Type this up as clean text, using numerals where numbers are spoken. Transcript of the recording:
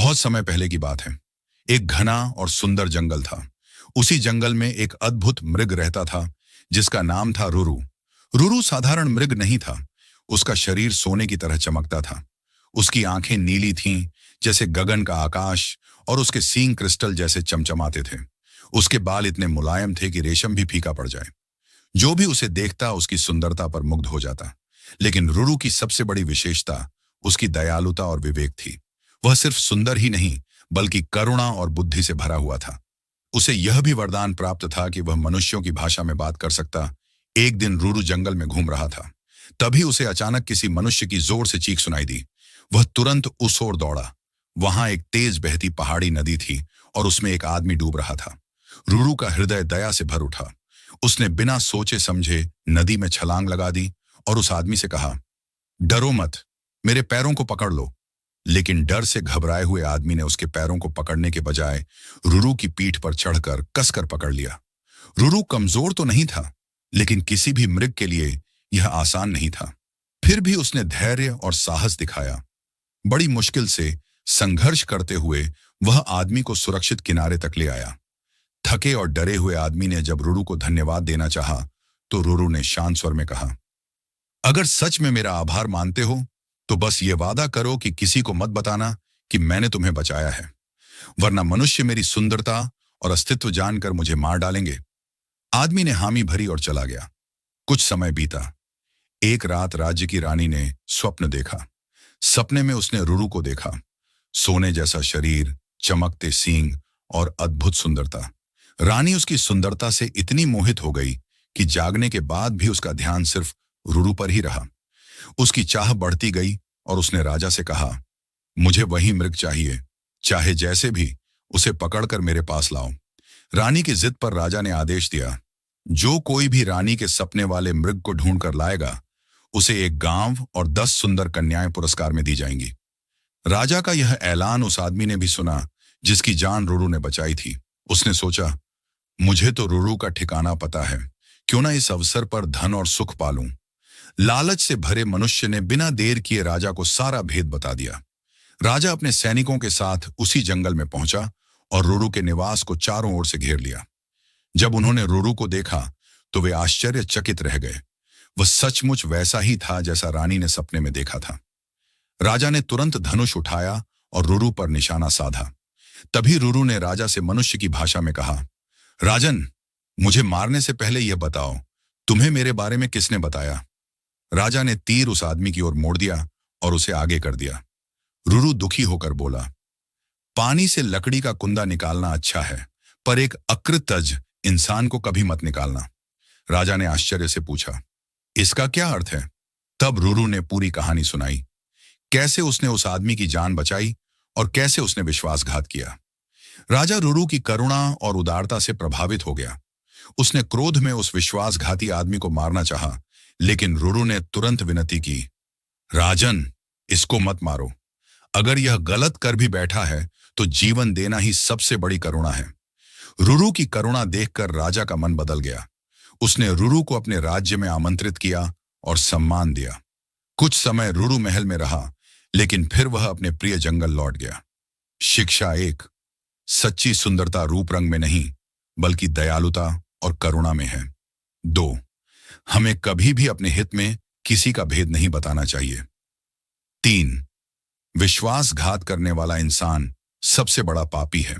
बहुत समय पहले की बात है। एक घना और सुंदर जंगल था। उसी जंगल में एक अद्भुत मृग रहता था, जिसका नाम था रुरु। रुरु साधारण मृग नहीं था। उसका शरीर सोने की तरह चमकता था। उसकी आंखें नीली थीं, जैसे गगन का आकाश, और उसके सींग क्रिस्टल जैसे चमचमाते थे। उसके बाल इतने मुलायम थे कि रेशम भी फीका पड़ जाए। जो भी उसे देखता उसकी सुंदरता पर मुग्ध हो जाता। लेकिन रुरु की सबसे बड़ी विशेषता उसकी दयालुता और विवेक थी। वह सिर्फ सुंदर ही नहीं, बल्कि करुणा और बुद्धि से भरा हुआ था। उसे यह भी वरदान प्राप्त था कि वह मनुष्यों की भाषा में बात कर सकता। एक दिन रुरु जंगल में घूम रहा था। तभी उसे अचानक किसी मनुष्य की जोर से चीख सुनाई दी। वह तुरंत उस ओर दौड़ा। वहां एक तेज बहती पहाड़ी नदी थी और उसमें एक आदमी डूब रहा था। रुरु का हृदय दया से भर उठा। उसने बिना सोचे समझे नदी में छलांग लगा दी और उस आदमी से कहा, डरो मत, मेरे पैरों को पकड़ लो। लेकिन डर से घबराए हुए आदमी ने उसके पैरों को पकड़ने के बजाय रुरु की पीठ पर चढ़कर कसकर पकड़ लिया। रुरु कमजोर तो नहीं था, लेकिन किसी भी मृग के लिए यह आसान नहीं था। फिर भी उसने धैर्य और साहस दिखाया। बड़ी मुश्किल से संघर्ष करते हुए वह आदमी को सुरक्षित किनारे तक ले आया। थके और डरे हुए आदमी ने जब रुरु को धन्यवाद देना चाहा, तो रुरु ने शांत स्वर में कहा, अगर सच में मेरा आभार मानते हो तो बस ये वादा करो कि किसी को मत बताना कि मैंने तुम्हें बचाया है, वरना मनुष्य मेरी सुंदरता और अस्तित्व जानकर मुझे मार डालेंगे। आदमी ने हामी भरी और चला गया। कुछ समय बीता। एक रात राज्य की रानी ने स्वप्न देखा। सपने में उसने रुरु को देखा। सोने जैसा शरीर, चमकते सींग और अद्भुत सुंदरता। रानी उसकी सुंदरता से इतनी मोहित हो गई कि जागने के बाद भी उसका ध्यान सिर्फ रुरु पर ही रहा। उसकी चाह बढ़ती गई और उसने राजा से कहा, मुझे वही मृग चाहिए, चाहे जैसे भी, उसे पकड़कर मेरे पास लाओ। रानी की जिद पर राजा ने आदेश दिया, जो कोई भी रानी के सपने वाले मृग को ढूंढ कर लाएगा, उसे एक गांव और 10 सुंदर कन्याएं पुरस्कार में दी जाएंगी। राजा का यह ऐलान उस आदमी ने भी सुना जिसकी जान रुरु ने बचाई थी। उसने सोचा, मुझे तो रुरु का ठिकाना पता है, क्यों ना इस अवसर पर धन और सुख पालूं। लालच से भरे मनुष्य ने बिना देर किए राजा को सारा भेद बता दिया। राजा अपने सैनिकों के साथ उसी जंगल में पहुंचा और रुरु के निवास को चारों ओर से घेर लिया। जब उन्होंने रुरु को देखा तो वे आश्चर्यचकित रह गए। वह सचमुच वैसा ही था जैसा रानी ने सपने में देखा था। राजा ने तुरंत धनुष उठाया और रुरु पर निशाना साधा। तभी रुरु ने राजा से मनुष्य की भाषा में कहा, राजन, मुझे मारने से पहले यह बताओ, तुम्हें मेरे बारे में किसने बताया? राजा ने तीर उस आदमी की ओर मोड़ दिया और उसे आगे कर दिया। रुरु दुखी होकर बोला, पानी से लकड़ी का कुंदा निकालना अच्छा है, पर एक अकृतज इंसान को कभी मत निकालना। राजा ने आश्चर्य से पूछा, इसका क्या अर्थ है? तब रुरु ने पूरी कहानी सुनाई। कैसे उसने उस आदमी की जान बचाई और कैसे उसने विश्वासघात किया। राजा रुरु की करुणा और उदारता से प्रभावित हो गया। उसने क्रोध में उस विश्वासघाती आदमी को मारना चाहा, लेकिन रुरु ने तुरंत विनती की, राजन, इसको मत मारो। अगर यह गलत कर भी बैठा है तो जीवन देना ही सबसे बड़ी करुणा है। रुरु की करुणा देखकर राजा का मन बदल गया। उसने रुरु को अपने राज्य में आमंत्रित किया और सम्मान दिया। कुछ समय रुरु महल में रहा, लेकिन फिर वह अपने प्रिय जंगल लौट गया। शिक्षा 1, सच्ची सुंदरता रूप रंग में नहीं, बल्कि दयालुता और करुणा में है। 2, हमें कभी भी अपने हित में किसी का भेद नहीं बताना चाहिए। 3, विश्वासघात करने वाला इंसान सबसे बड़ा पापी है।